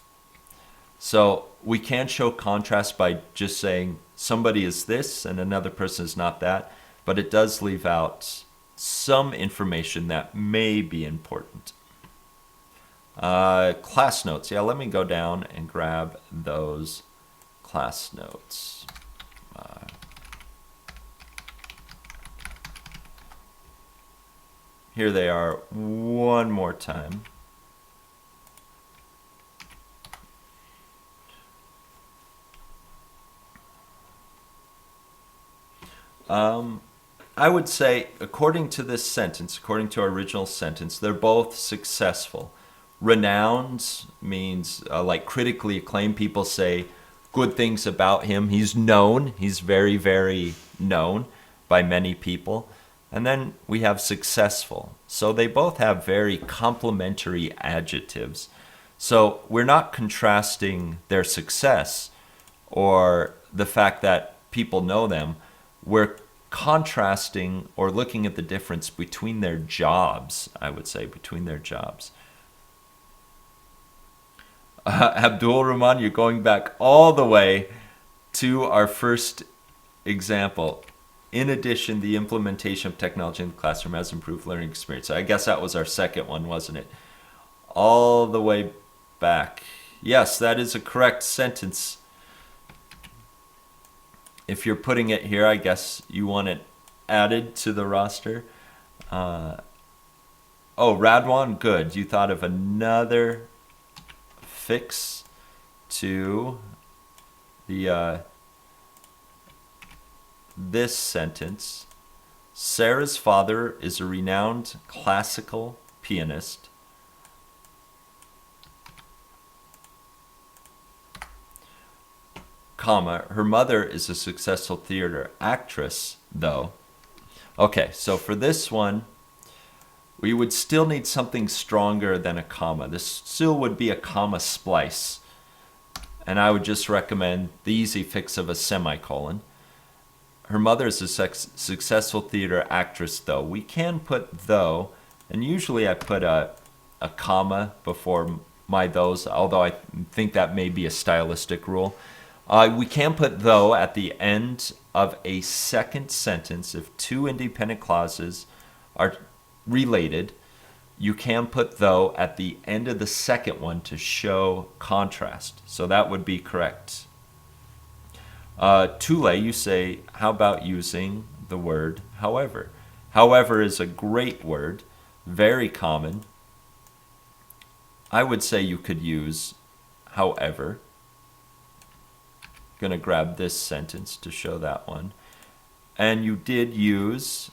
So we can show contrast by just saying somebody is this and another person is not that, but it does leave out some information that may be important. Class notes. Yeah, let me go down and grab those class notes. Here they are one more time. I would say, according to this sentence, according to our original sentence, they're both successful. Renowned means like critically acclaimed. People say good things about him. He's known. He's very, very known by many people. And then we have successful. So they both have very complementary adjectives. So we're not contrasting their success or the fact that people know them. We're contrasting or looking at the difference between their jobs, I would say, between their jobs. Abdul Rahman, you're going back all the way to our first example. In addition, the implementation of technology in the classroom has improved learning experience. I guess that was our second one, wasn't it? All the way back. Yes, that is a correct sentence. If you're putting it here, I guess you want it added to the roster. Oh, Radwan, good. You thought of another fix to the this sentence. Sarah's father is a renowned classical pianist. Comma, her mother is a successful theater actress, though. Okay, so for this one, we would still need something stronger than a comma. This still would be a comma splice. And I would just recommend the easy fix of a semicolon. Her mother is a successful theater actress, though. We can put though, and usually I put a comma before my those, although I think that may be a stylistic rule. We can put though at the end of a second sentence if two independent clauses are related. You can put though at the end of the second one to show contrast. So that would be correct. Tule, you say, how about using the word however? However is a great word, very common. I would say you could use however. Going to grab this sentence to show that one. And you did use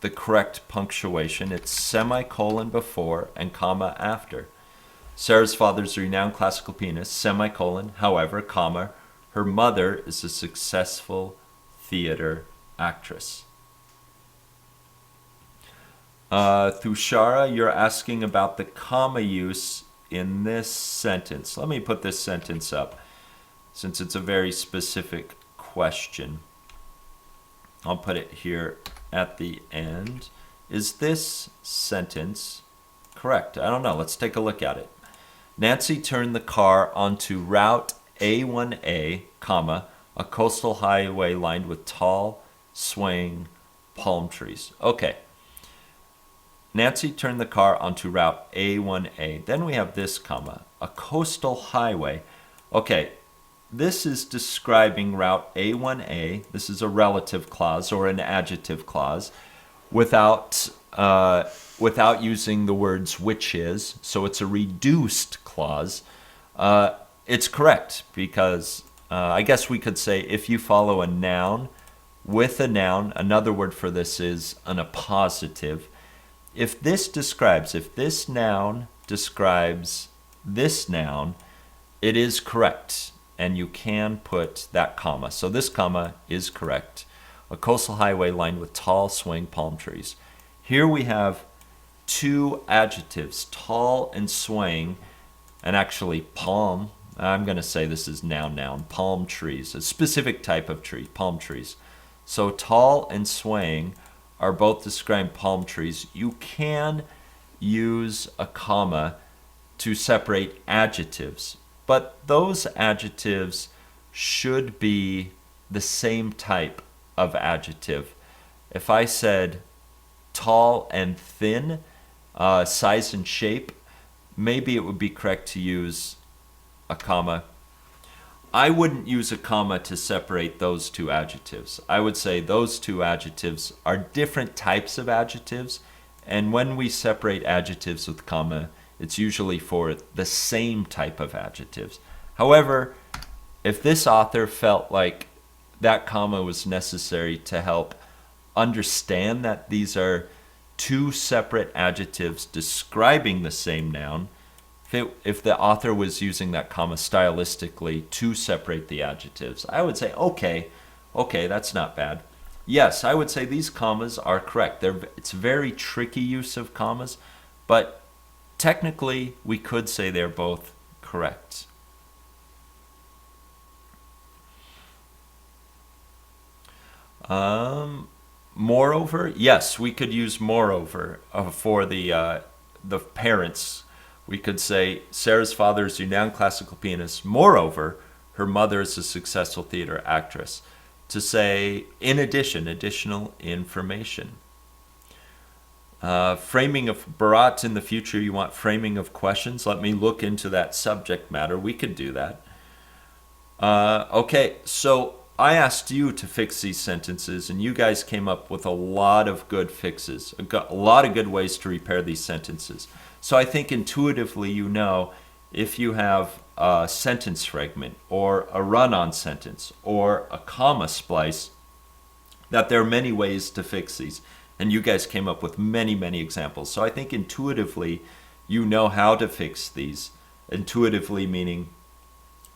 the correct punctuation. It's semicolon before and comma after. Sarah's father's a renowned classical pianist, semicolon, however, comma, her mother is a successful theater actress. Thushara, you're asking about the comma use in this sentence. Let me put this sentence up since it's a very specific question. I'll put it here at the end. Is this sentence correct? I don't know. Let's take a look at it. Nancy turned the car onto Route A1A, comma, a coastal highway lined with tall, swaying palm trees. Okay. Nancy turned the car onto Route A1A. Then we have this comma, a coastal highway. Okay, this is describing Route A1A. This is a relative clause or an adjective clause without using the words which is. So it's a reduced clause. It's correct because I guess we could say if you follow a noun with a noun, another word for this is an appositive. If this noun describes this noun, it is correct, and you can put that comma. So this comma is correct. A coastal highway lined with tall, swaying palm trees. Here we have two adjectives, tall and swaying, and actually palm. I'm going to say this is noun, palm trees, a specific type of tree, palm trees. So tall and swaying are both describing palm trees. You can use a comma to separate adjectives, but those adjectives should be the same type of adjective. If I said tall and thin, size and shape, maybe it would be correct to use a comma. I wouldn't use a comma to separate those two adjectives. I would say those two adjectives are different types of adjectives, and when we separate adjectives with comma, it's usually for the same type of adjectives. However, if this author felt like that comma was necessary to help understand that these are two separate adjectives describing the same noun, if the author was using that comma stylistically to separate the adjectives, I would say, okay, that's not bad. Yes, I would say these commas are correct. It's very tricky use of commas, but technically we could say they're both correct. Moreover, yes, we could use moreover for the parents. We could say Sarah's father is a renowned classical pianist. Moreover, her mother is a successful theater actress. To say, in addition, additional information. Framing of Bharat in the future, you want framing of questions? Let me look into that subject matter. We could do that. Okay, so I asked you to fix these sentences, and you guys came up with a lot of good fixes, a lot of good ways to repair these sentences. So I think intuitively you know if you have a sentence fragment or a run-on sentence or a comma splice, that there are many ways to fix these. And you guys came up with many, many examples. So I think intuitively you know how to fix these. Intuitively meaning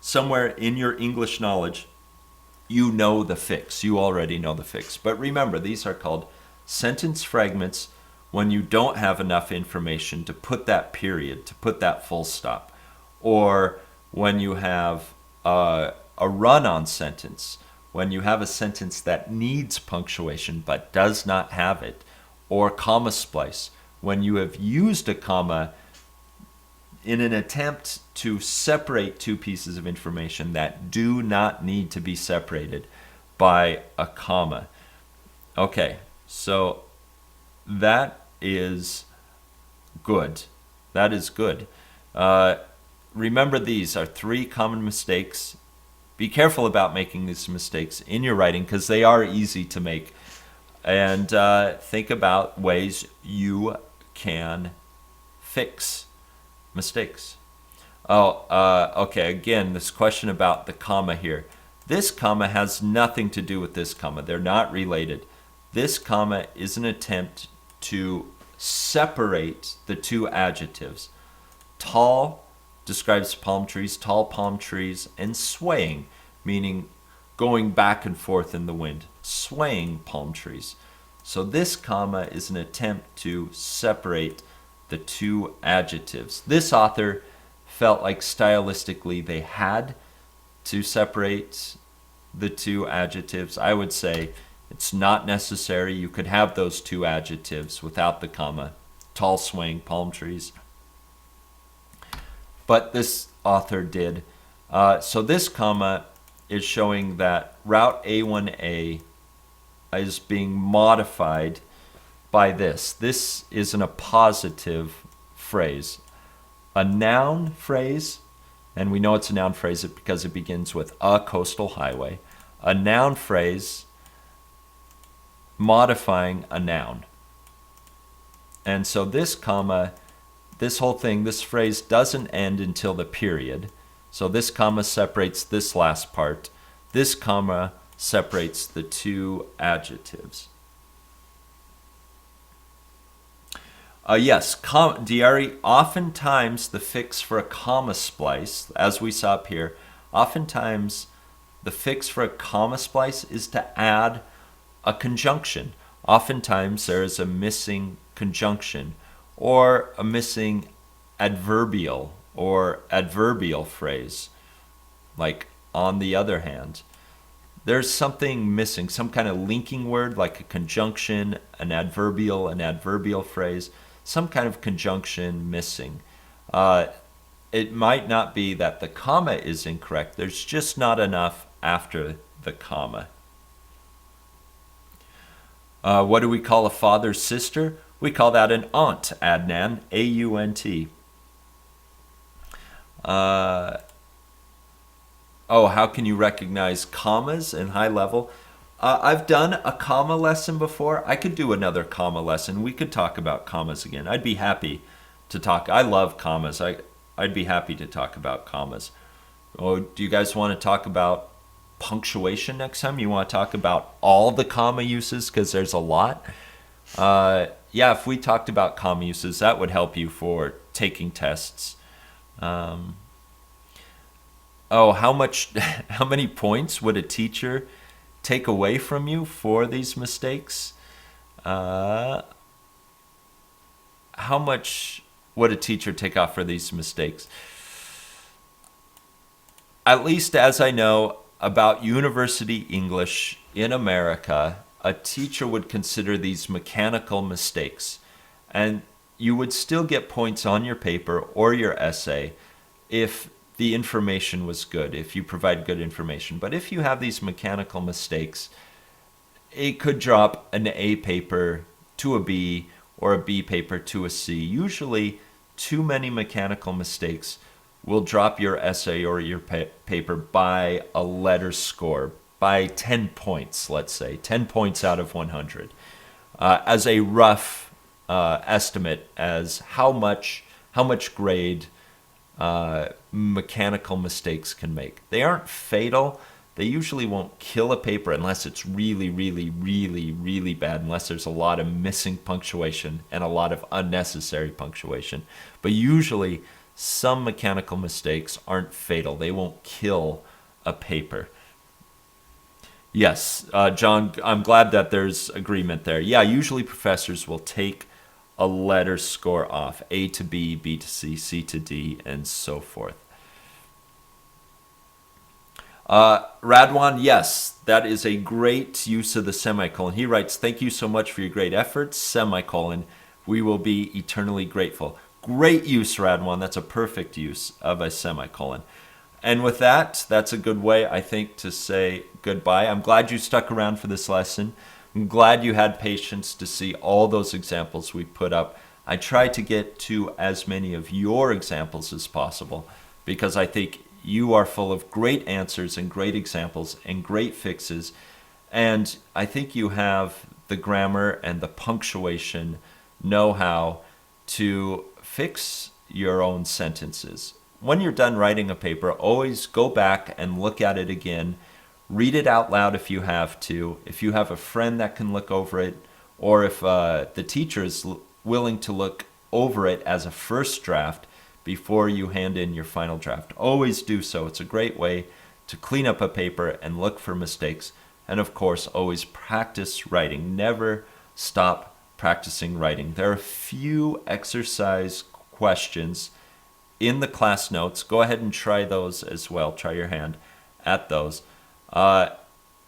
somewhere in your English knowledge, you know the fix. You already know the fix. But remember, these are called sentence fragments when you don't have enough information to put that period, to put that full stop. Or when you have a run-on sentence, when you have a sentence that needs punctuation but does not have it. Or comma splice, when you have used a comma in an attempt to separate two pieces of information that do not need to be separated by a comma. Okay, so that is good. That is good. Remember, these are 3 common mistakes. Be careful about making these mistakes in your writing because they are easy to make. And think about ways you can fix mistakes. Okay, again, this question about the comma here. This comma has nothing to do with this comma. They're not related. This comma is an attempt to separate the two adjectives. Tall describes palm trees, tall palm trees, and swaying, meaning going back and forth in the wind. Swaying palm trees. So this comma is an attempt to separate the two adjectives. This author felt like stylistically they had to separate the two adjectives. I would say it's not necessary. You could have those two adjectives without the comma. Tall, swaying palm trees. But this author did. So this comma is showing that Route A1A is being modified by this. This is an appositive phrase. A noun phrase, and we know it's a noun phrase because it begins with a coastal highway. A noun phrase modifying a noun. And so this comma, this whole thing, this phrase doesn't end until the period. So this comma separates this last part. This comma separates the two adjectives. Yes, Diary, oftentimes the fix for a comma splice, as we saw up here, oftentimes the fix for a comma splice is to add a conjunction. Oftentimes there is a missing conjunction or a missing adverbial or adverbial phrase, like on the other hand. There's something missing, some kind of linking word like a conjunction, an adverbial phrase, some kind of conjunction missing. It might not be that the comma is incorrect. There's just not enough after the comma. What do we call a father's sister? We call that an aunt, Adnan, A-U-N-T. How can you recognize commas in high level? I've done a comma lesson before. I could do another comma lesson. We could talk about commas again. I'd be happy to talk. I love commas. I'd be happy to talk about commas. Oh, do you guys want to talk about punctuation next time? You want to talk about all the comma uses because there's a lot? Yeah, if we talked about comma uses, that would help you for taking tests. How many points would a teacher take away from you for these mistakes? How much would a teacher take off for these mistakes? At least as I know about university English in America, a teacher would consider these mechanical mistakes. And you would still get points on your paper or your essay if the information was good, if you provide good information. But if you have these mechanical mistakes, it could drop an A paper to a B or a B paper to a C. Usually, too many mechanical mistakes will drop your essay or your paper by a letter score, by 10 points, let's say, 10 points out of 100, as a rough estimate as how much grade mechanical mistakes can make. They aren't fatal. They usually won't kill a paper unless it's really, really, really, really bad, unless there's a lot of missing punctuation and a lot of unnecessary punctuation. But usually, some mechanical mistakes aren't fatal. They won't kill a paper. Yes, John, I'm glad that there's agreement there. Yeah, usually professors will take a letter score off, A to B, B to C, C to D, and so forth. Radwan, yes, that is a great use of the semicolon. He writes, thank you so much for your great efforts, semicolon. We will be eternally grateful. Great use, Radwan. That's a perfect use of a semicolon. And with that, that's a good way, I think, to say goodbye. I'm glad you stuck around for this lesson. I'm glad you had patience to see all those examples we put up. I tried to get to as many of your examples as possible because I think you are full of great answers and great examples and great fixes. And I think you have the grammar and the punctuation know-how to fix your own sentences. When you're done writing a paper, always go back and look at it again. Read it out loud if you have to. If you have a friend that can look over it, or if the teacher is willing to look over it as a first draft before you hand in your final draft, always do so. It's a great way to clean up a paper and look for mistakes. And of course, always practice writing. Never stop practicing writing. There are a few exercise questions in the class notes. Go ahead and try those as well. Try your hand at those. I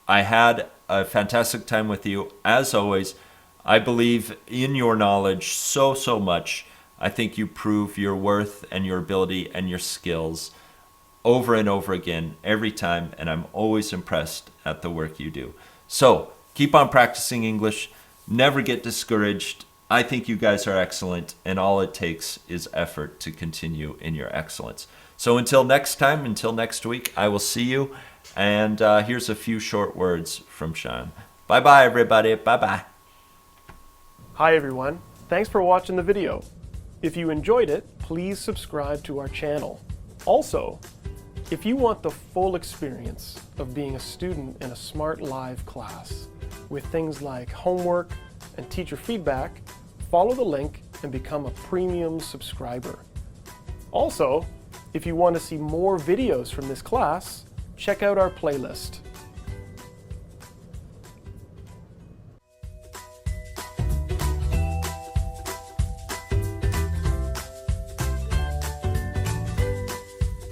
had a fantastic time with you. As always, I believe in your knowledge so much. I think you prove your worth and your ability and your skills over and over again every time, and I'm always impressed at the work you do. So keep on practicing English. Never get discouraged. I think you guys are excellent, and all it takes is effort to continue in your excellence. So until next time, until next week, I will see you. And here's a few short words from Sean. Bye-bye, everybody. Bye-bye. Hi, everyone. Thanks for watching the video. If you enjoyed it, please subscribe to our channel. Also, if you want the full experience of being a student in a Smrt Live class with things like homework and teacher feedback, follow the link and become a premium subscriber. Also, if you want to see more videos from this class, check out our playlist.